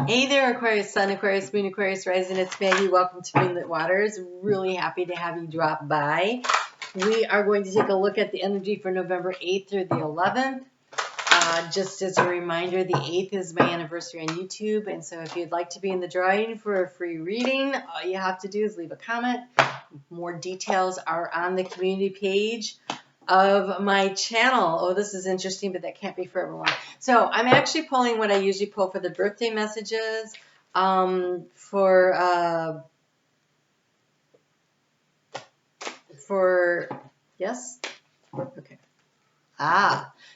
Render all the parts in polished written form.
Hey there, Aquarius Sun, Aquarius Moon, Aquarius Rising. It's Maggie. Welcome to Moonlit Waters. Really happy to have you drop by. We are going to take a look at the energy for November 8th through the 11th. Just as a reminder, the 8th is my anniversary on YouTube, and so if you'd like to be in the drawing for a free reading, all you have to do is leave a comment. More details are on the community page of my channel. Oh, this is interesting, but that can't be for everyone. So I'm actually pulling what I usually pull for the birthday messages. Yes? Okay.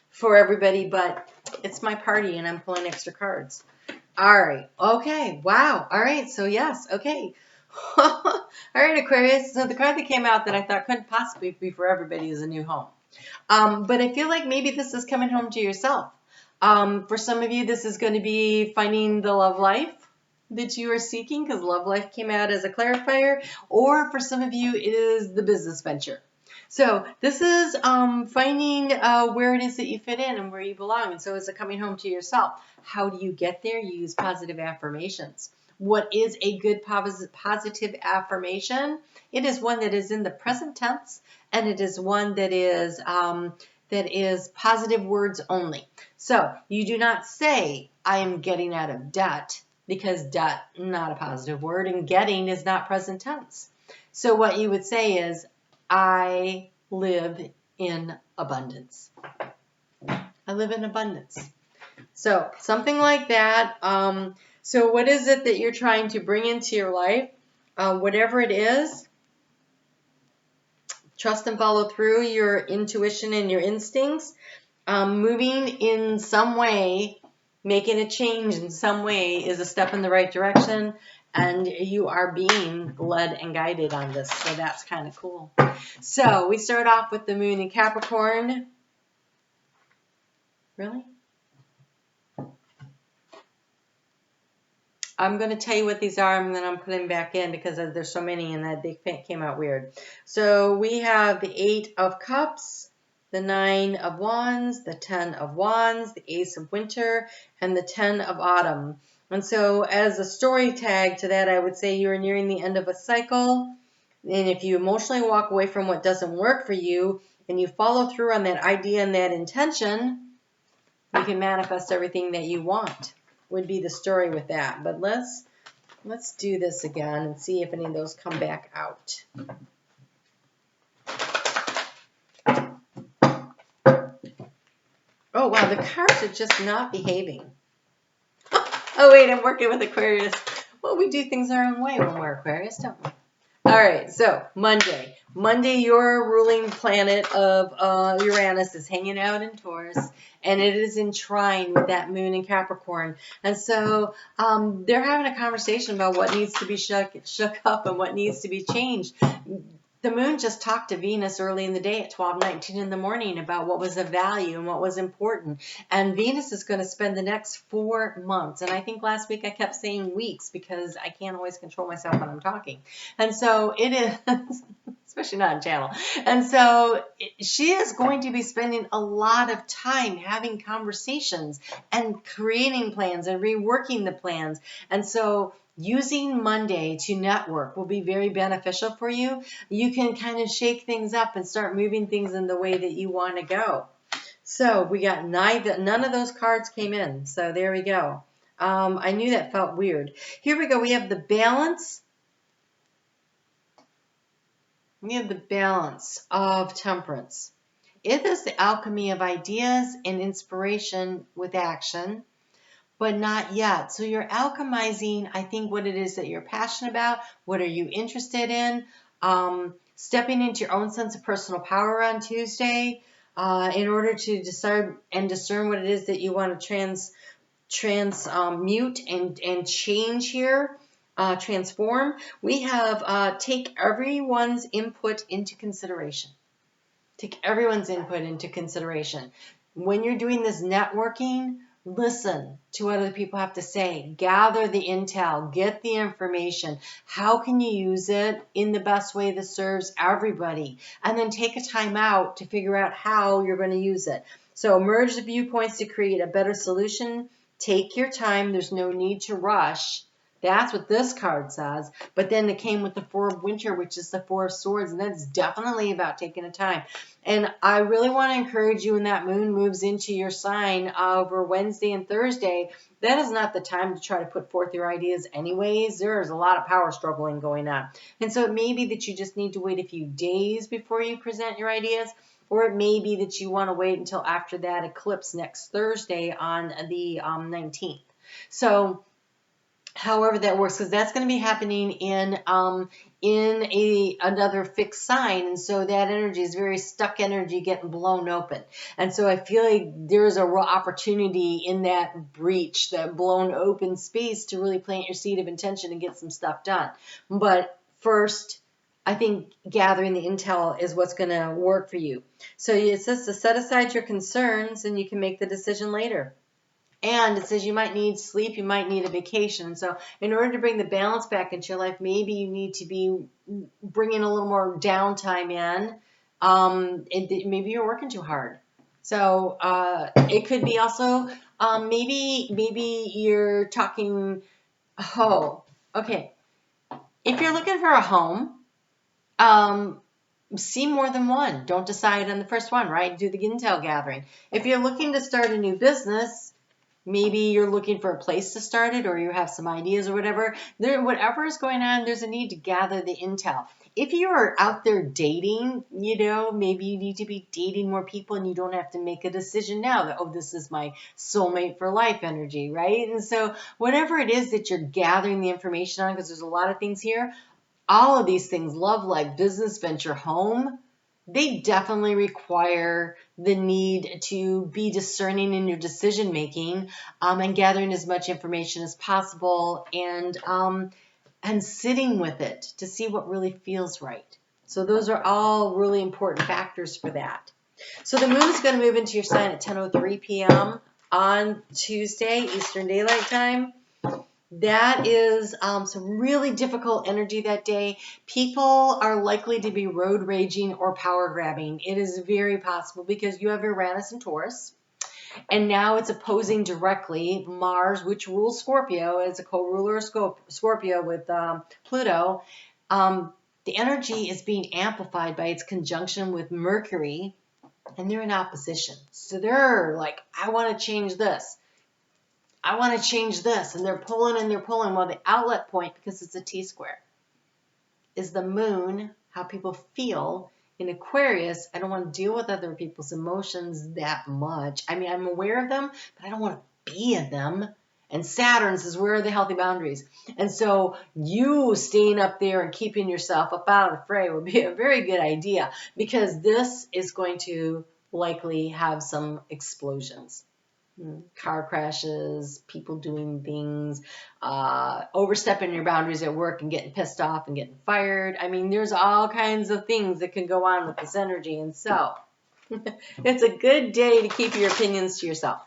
For everybody, but it's my party and I'm pulling extra cards. All right. Okay. Wow. All right. So yes. Okay. All right, Aquarius. So the card that came out that I thought couldn't possibly be for everybody is a new home. But I feel like maybe this is coming home to yourself. For some of you, this is going to be finding the love life that you are seeking, because love life came out as a clarifier. Or for some of you, it is the business venture. So this is finding where it is that you fit in and where you belong. And so it's a coming home to yourself. How do you get there? You use positive affirmations. What is a good positive affirmation? It is one that is in the present tense, and it is one that is positive words only. So you do not say, I am getting out of debt, because debt, not a positive word, and getting is not present tense. So what you would say is, I live in abundance. I live in abundance. So something like that. So what is it that you're trying to bring into your life? Whatever it is, trust and follow through your intuition and your instincts. Moving in some way, making a change in some way is a step in the right direction. And you are being led and guided on this. So that's kind of cool. So we start off with the moon in Capricorn. Really? I'm going to tell you what these are, and then I'm putting them back in because there's so many and that they came out weird. So we have the 8 of Cups, the 9 of Wands, the 10 of Wands, the Ace of Winter, and the 10 of Autumn. And so as a story tag to that, I would say you're nearing the end of a cycle. And if you emotionally walk away from what doesn't work for you and you follow through on that idea and that intention, you can manifest everything that you want, would be the story with that. But let's do this again and see if any of those come back out. Oh, wow, the cards are just not behaving. Oh, wait, I'm working with Aquarius. Well, we do things our own way when we're Aquarius, don't we? All right, so Monday. Monday, your ruling planet of Uranus is hanging out in Taurus, and it is in trine with that moon in Capricorn. And so they're having a conversation about what needs to be shook up and what needs to be changed. The moon just talked to Venus early in the day at 12:19 in the morning about what was of value and what was important. And Venus is going to spend the next 4 months. And I think last week I kept saying weeks because I can't always control myself when I'm talking. And so it is, especially not on channel. And so she is going to be spending a lot of time having conversations and creating plans and reworking the plans. And so using Monday to network will be very beneficial for you. You can kind of shake things up and start moving things in the way that you want to go. So we got none of those cards came in. So there we go. I knew that felt weird. Here we go. We have the balance. We have the balance of temperance. It is the alchemy of ideas and inspiration with action, but not yet. So you're alchemizing, I think, what it is that you're passionate about. What are you interested in? Stepping into your own sense of personal power on Tuesday in order to decide and discern what it is that you want to transmute and change here, transform. We have take everyone's input into consideration. Take everyone's input into consideration. When you're doing this networking, listen to what other people have to say. Gather the intel. Get the information. How can you use it in the best way that serves everybody? And then take a time out to figure out how you're going to use it. So merge the viewpoints to create a better solution Take your time. There's no need to rush. That's what this card says. But then it came with the Four of Winter, which is the Four of Swords, and that's definitely about taking a time. And I really want to encourage you when that moon moves into your sign over Wednesday and Thursday, that is not the time to try to put forth your ideas anyways. There's a lot of power struggling going on. And so it may be that you just need to wait a few days before you present your ideas, or it may be that you want to wait until after that eclipse next Thursday on the 19th. So however that works, because that's going to be happening in another fixed sign, and so that energy is very stuck energy getting blown open. And so I feel like there's a real opportunity in that breach, that blown open space, to really plant your seed of intention and get some stuff done. But first, I think gathering the intel is what's going to work for you. So it says to set aside your concerns and you can make the decision later. And it says you might need sleep, you might need a vacation. So in order to bring the balance back into your life, maybe you need to be bringing a little more downtime in. Maybe you're working too hard. So it could be also maybe you're talking, okay. If you're looking for a home, see more than one. Don't decide on the first one, right? Do the intel gathering. If you're looking to start a new business, maybe you're looking for a place to start it, or you have some ideas or whatever. Whatever is going on, there's a need to gather the intel. If you are out there dating, maybe you need to be dating more people and you don't have to make a decision now that, oh, this is my soulmate for life energy, right? And so whatever it is that you're gathering the information on, because there's a lot of things here, all of these things, love, life, business, venture, home, they definitely require the need to be discerning in your decision making, and gathering as much information as possible, and sitting with it to see what really feels right. So those are all really important factors for that. So the moon is going to move into your sign at 10:03 p.m. on Tuesday, Eastern Daylight Time. That is some really difficult energy that day. People are likely to be road raging or power grabbing. It is very possible because you have Uranus and Taurus, and now it's opposing directly Mars, which rules Scorpio, as a co-ruler of Scorpio with Pluto. The energy is being amplified by its conjunction with Mercury, and they're in opposition. So they're like, I want to change this. I want to change this, and they're pulling and they're pulling. Well, the outlet point, because it's a T-square, is the moon, how people feel. In Aquarius, I don't want to deal with other people's emotions that much. I mean, I'm aware of them, but I don't want to be in them. And Saturn says, where are the healthy boundaries? And so you staying up there and keeping yourself up out of the fray would be a very good idea, because this is going to likely have some explosions. Car crashes, people doing things, overstepping your boundaries at work and getting pissed off and getting fired. I mean, there's all kinds of things that can go on with this energy. And so it's a good day to keep your opinions to yourself.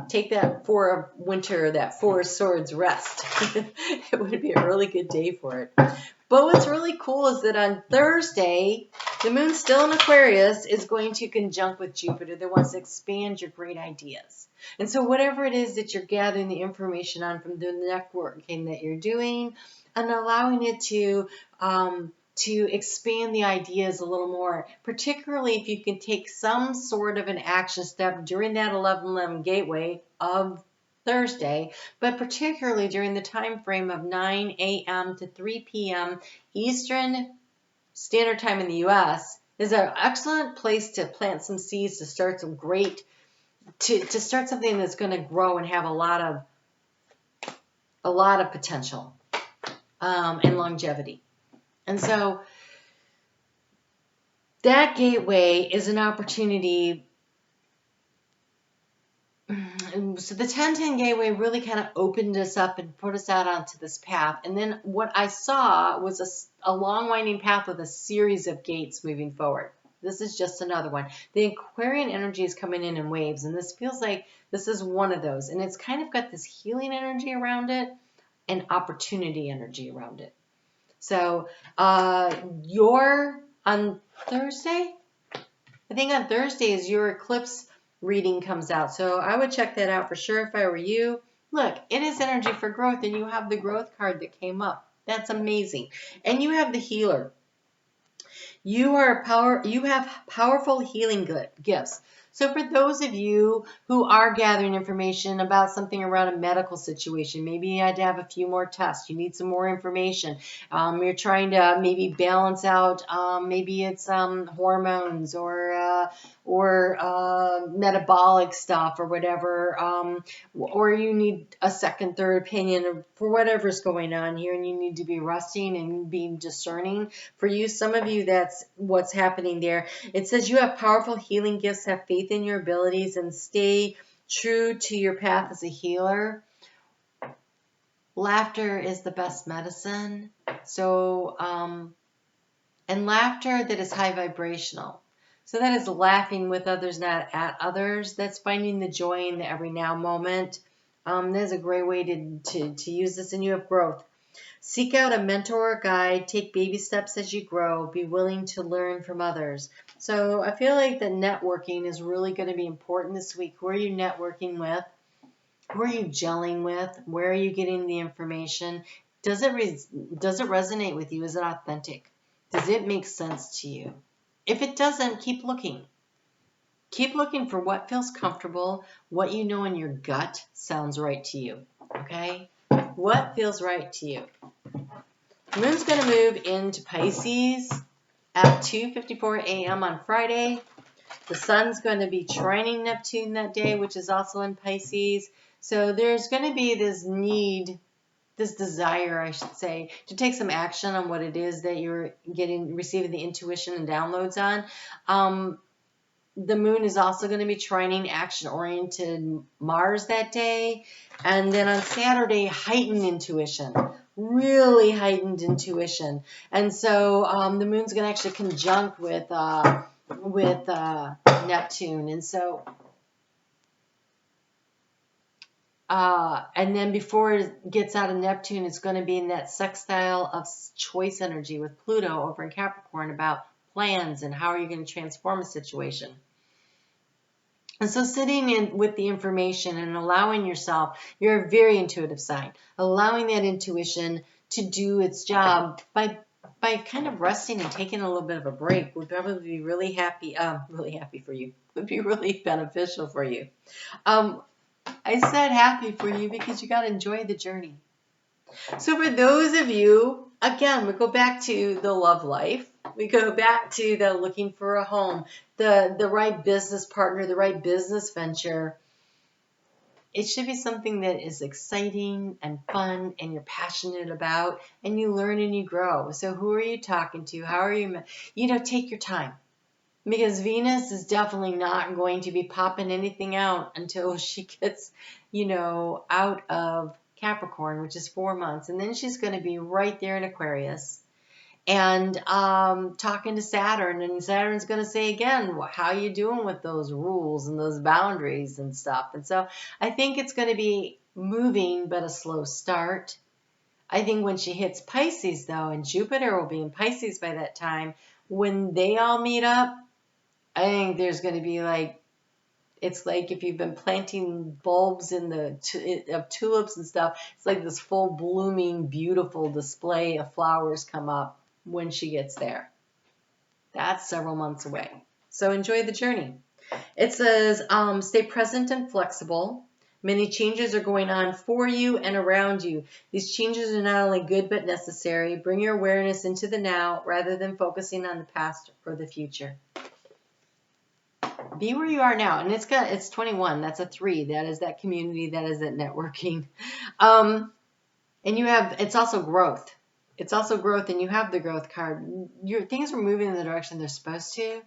Take that Four of Winter, that Four of Swords rest. It would be a really good day for it. But what's really cool is that on Thursday, the moon still in Aquarius is going to conjunct with Jupiter that wants to expand your great ideas. And so whatever it is that you're gathering the information on from the networking that you're doing, and allowing it to expand the ideas a little more, particularly if you can take some sort of an action step during that 11:11 gateway of Thursday, but particularly during the time frame of 9 a.m. to 3 p.m. Eastern Standard Time in the U.S. is an excellent place to plant some seeds, to start some to start something that's going to grow and have a lot of potential and longevity. And so that gateway is an opportunity. So the 10-10 gateway really kind of opened us up and put us out onto this path. And then what I saw was a long winding path with a series of gates moving forward. This is just another one. The Aquarian energy is coming in waves, and this feels like this is one of those. And it's kind of got this healing energy around it and opportunity energy around it. So you're on Thursday? I think on Thursday is your eclipse reading comes out. So I would check that out for sure if I were you. Look, it is energy for growth, and you have the growth card that came up. That's amazing. And you have the healer. You have powerful healing gifts. So for those of you who are gathering information about something around a medical situation, maybe you had to have a few more tests, you need some more information, you're trying to maybe balance out, maybe it's hormones or metabolic stuff or whatever, or you need a second, third opinion for whatever's going on here, and you need to be resting and being discerning. For you, some of you, that's what's happening there. It says you have powerful healing gifts, have faith in your abilities, and stay true to your path as a healer. Laughter is the best medicine. So, and laughter that is high vibrational. So that is laughing with others, not at others. That's finding the joy in the every now moment. That's a great way to use this, and you have growth. Seek out a mentor or guide. Take baby steps as you grow. Be willing to learn from others. So I feel like the networking is really going to be important this week. Who are you networking with? Who are you gelling with? Where are you getting the information? Does it resonate with you? Is it authentic? Does it make sense to you? If it doesn't, keep looking. Keep looking for what feels comfortable, what you know in your gut sounds right to you. Okay? What feels right to you? Moon's going to move into Pisces at 2:54 a.m. on Friday. The sun's going to be trining Neptune that day, which is also in Pisces. So there's going to be this need, this desire, I should say, to take some action on what it is that you're receiving the intuition and downloads on. The moon is also going to be trining action-oriented Mars that day. And then on Saturday, heightened intuition, really heightened intuition. And so the moon's going to actually conjunct with Neptune. And so, and then before it gets out of Neptune, it's going to be in that sextile of choice energy with Pluto over in Capricorn about plans and how are you going to transform a situation. And so sitting in with the information and allowing yourself, you're a very intuitive sign, allowing that intuition to do its job by kind of resting and taking a little bit of a break would probably be really happy for you, would be really beneficial for you. I said happy for you because you got to enjoy the journey. So for those of you, again, we go back to the love life. We go back to the looking for a home, the right business partner, the right business venture. It should be something that is exciting and fun and you're passionate about and you learn and you grow. So who are you talking to? How are you? Take your time. Because Venus is definitely not going to be popping anything out until she gets, out of Capricorn, which is 4 months. And then she's going to be right there in Aquarius and talking to Saturn. And Saturn's going to say again, how you doing with those rules and those boundaries and stuff. And so I think it's going to be moving, but a slow start. I think when she hits Pisces, though, and Jupiter will be in Pisces by that time, when they all meet up, I think there's going to be it's like if you've been planting bulbs of tulips and stuff, it's like this full blooming, beautiful display of flowers come up when she gets there. That's several months away. So enjoy the journey. It says, stay present and flexible. Many changes are going on for you and around you. These changes are not only good but necessary. Bring your awareness into the now rather than focusing on the past or the future. Be where you are now. And it's 21. That's a 3. That is that community. That is that networking. And it's also growth. It's also growth, and you have the growth card. Things are moving in the direction they're supposed to.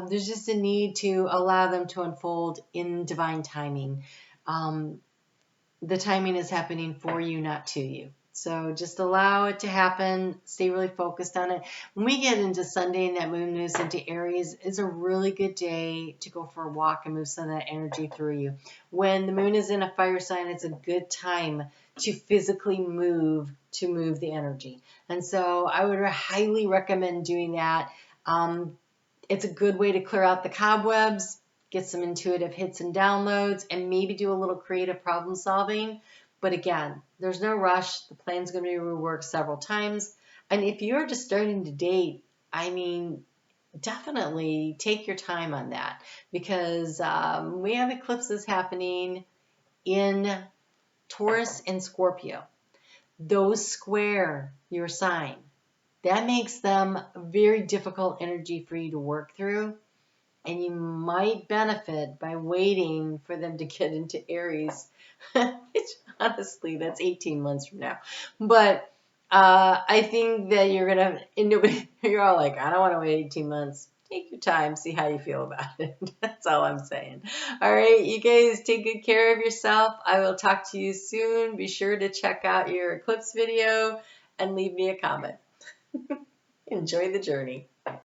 There's just a need to allow them to unfold in divine timing. The timing is happening for you, not to you. So just allow it to happen. Stay really focused on it. When we get into Sunday and that moon moves into Aries, it's a really good day to go for a walk and move some of that energy through you. When the moon is in a fire sign, it's a good time to physically move the energy. And so I would highly recommend doing that. It's a good way to clear out the cobwebs, get some intuitive hits and downloads, and maybe do a little creative problem solving. But again, there's no rush. The plan's going to be reworked several times. And if you're just starting to date, I mean, definitely take your time on that, because we have eclipses happening in Taurus and Scorpio. Those square your sign. That makes them very difficult energy for you to work through. And you might benefit by waiting for them to get into Aries, which honestly, that's 18 months from now. But I think that you're going to, you're all like, I don't want to wait 18 months. Take your time, see how you feel about it. That's all I'm saying. All right, you guys take good care of yourself. I will talk to you soon. Be sure to check out your eclipse video and leave me a comment. Enjoy the journey.